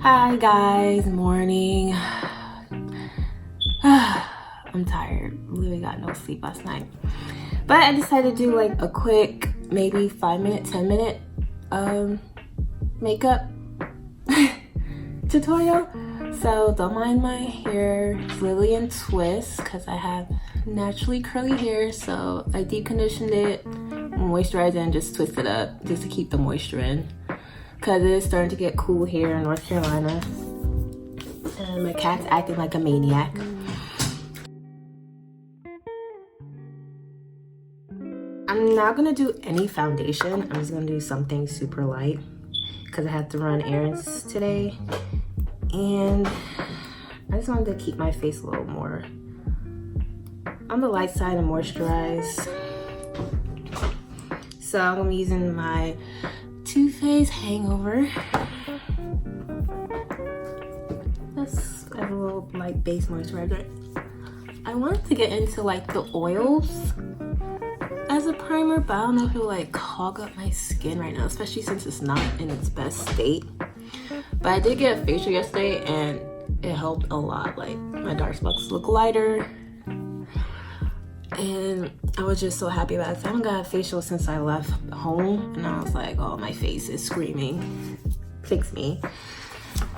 Hi guys, morning. I'm tired. Literally got no sleep last night. But I decided to do like a quick, maybe 5-minute, 10-minute makeup tutorial. So don't mind my hair. It's literally in twists because I have naturally curly hair. So I deep conditioned it, moisturized it, and just twisted it up just to keep the moisture in. Because it is starting to get cool here in North Carolina. And my cat's acting like a maniac. I'm not gonna do any foundation. I'm just gonna do something super light because I had to run errands today. And I just wanted to keep my face a little more on the light side and moisturize. So I'm gonna be using my Too Faced Hangover. That's a little light base moisturizer. I wanted to get into like the oils as a primer, but I don't know if it will like clog up my skin right now, especially since it's not in its best state. But I did get a facial yesterday and it helped a lot. Like my dark spots look lighter. And I was just so happy about it. I haven't got a facial since I left home, and I was like, oh, my face is screaming, fix me.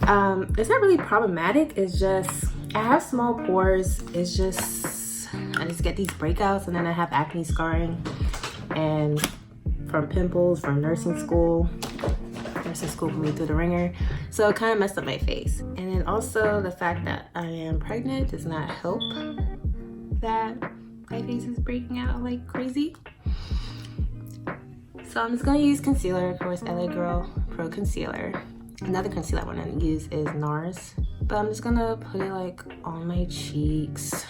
It's not really problematic. It's just, I have small pores. It's just, I just get these breakouts, and then I have acne scarring, and from pimples, from nursing school put me through the ringer. So it kind of messed up my face. And then also the fact that I am pregnant does not help that my face is breaking out like crazy. So I'm just gonna use concealer, of course, LA Girl Pro Concealer. Another concealer I want to use is NARS, but I'm just gonna put it like on my cheeks.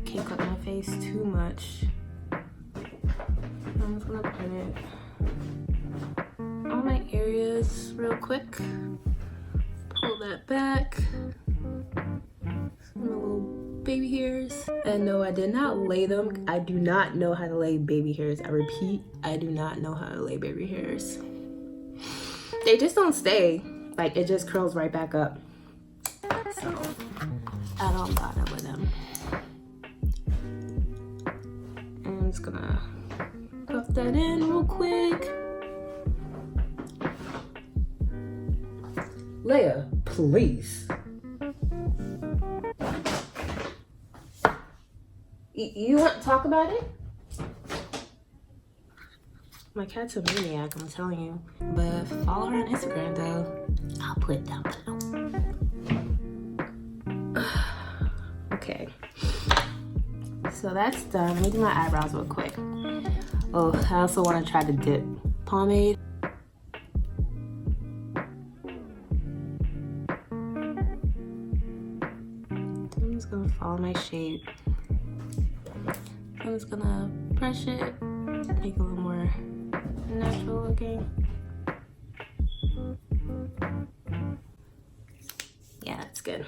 Can't cut my face too much. I'm just gonna put it on my areas real quick. Pull that back. Some little baby hairs. And no, I did not lay them. I do not know how to lay baby hairs. I repeat, I do not know how to lay baby hairs. They just don't stay. Like, it just curls right back up. So I don't bother with them. And I'm just gonna puff that in real quick. Leia, please. You want to talk about it? My cat's a maniac, I'm telling you. But follow her on Instagram though. I'll put it down below. Okay. So that's done. Let me do my eyebrows real quick. Oh, I also want to try the dip pomade. I'm just gonna follow my shape. I'm just gonna brush it, make it a little more natural looking. Yeah, that's good.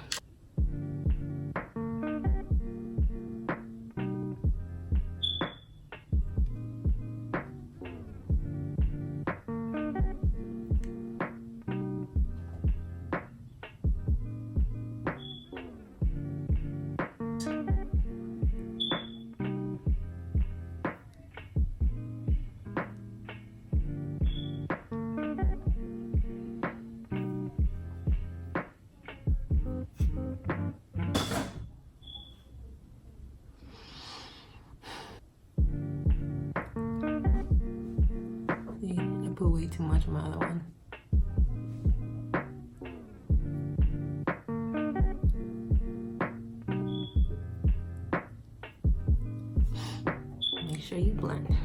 I put way too much on my other one. Make sure you blend.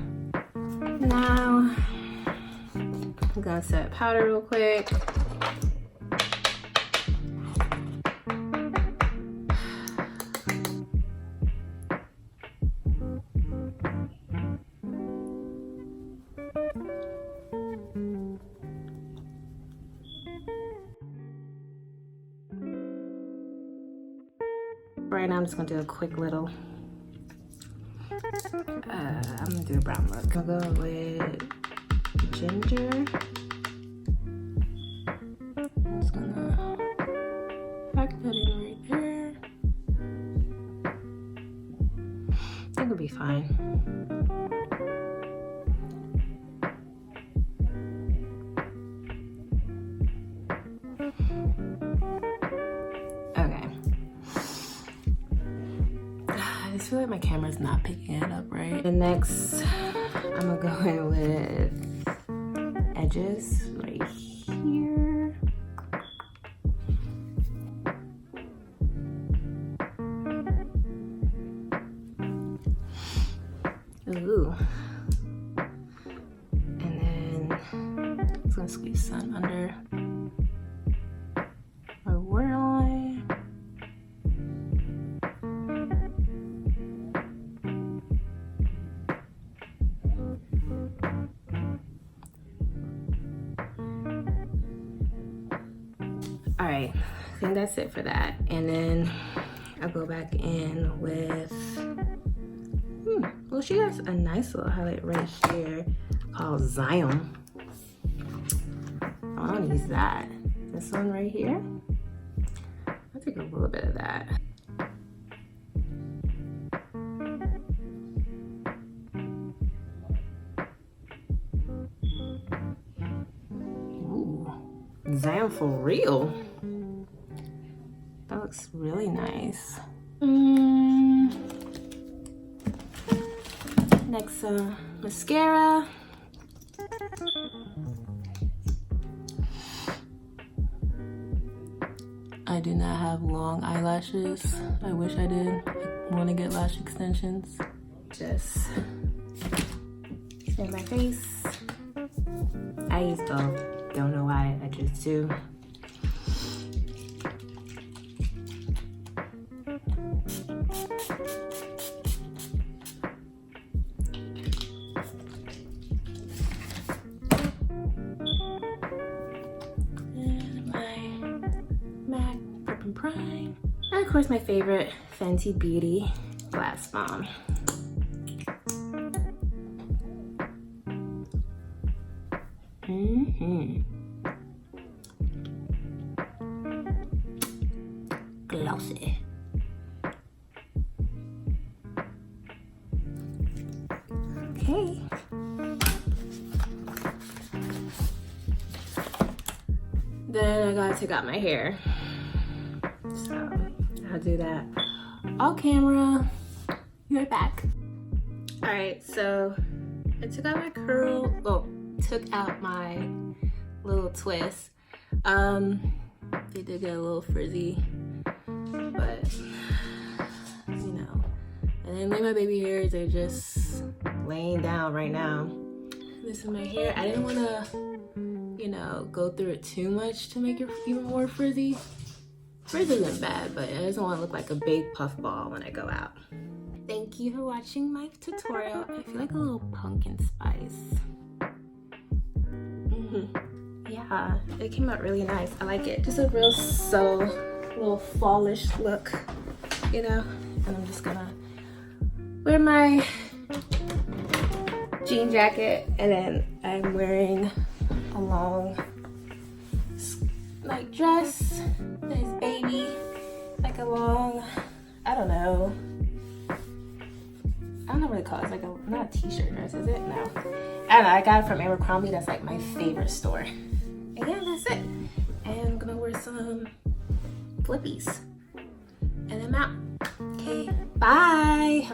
Now, I'm gonna set powder real quick. Right now I'm just gonna do a quick little, I'm gonna do a brown look. I'll go with ginger. I'm just gonna feel like my camera's not picking it up right. And next, I'm gonna go in with edges right here. Ooh. And then I'm just gonna squeeze sun under my waterline. All right, I think that's it for that. And then I'll go back in with, well, she has a nice little highlight right here called Zion. I want to use that. This one right here. I'll take a little bit of that. Ooh, Zion for real. That looks really nice. Next, mascara. I do not have long eyelashes. I wish I did. I want to get lash extensions. Just stain my face. I use both. Don't know why, I just do. Prime. And of course my favorite Fenty Beauty Glass Balm. Glossy. Okay. Then I gotta take out my hair. So I'll do that off camera. Be right back. All right, so I took out my curl. Well, took out my little twist. They did get a little frizzy, but you know. And then my baby hairs, they're just laying down right now. This is my hair. I didn't want to, you know, go through it too much to make it even more frizzy. Frizz isn't bad, but it doesn't want to look like a big puff ball when I go out. Thank you for watching my tutorial. I feel like a little pumpkin spice. Yeah, it came out really nice. I like it. Just a real subtle, little fallish look, you know? And I'm just gonna wear my jean jacket, and then I'm wearing a long like dress. Nice baby, like a long, I don't know what it calls, like a, not a t-shirt dress, is it? No, I don't know, I got it from Abercrombie. That's like my favorite store. And yeah, that's it. And I'm gonna wear some flippies and I'm out. Okay, bye.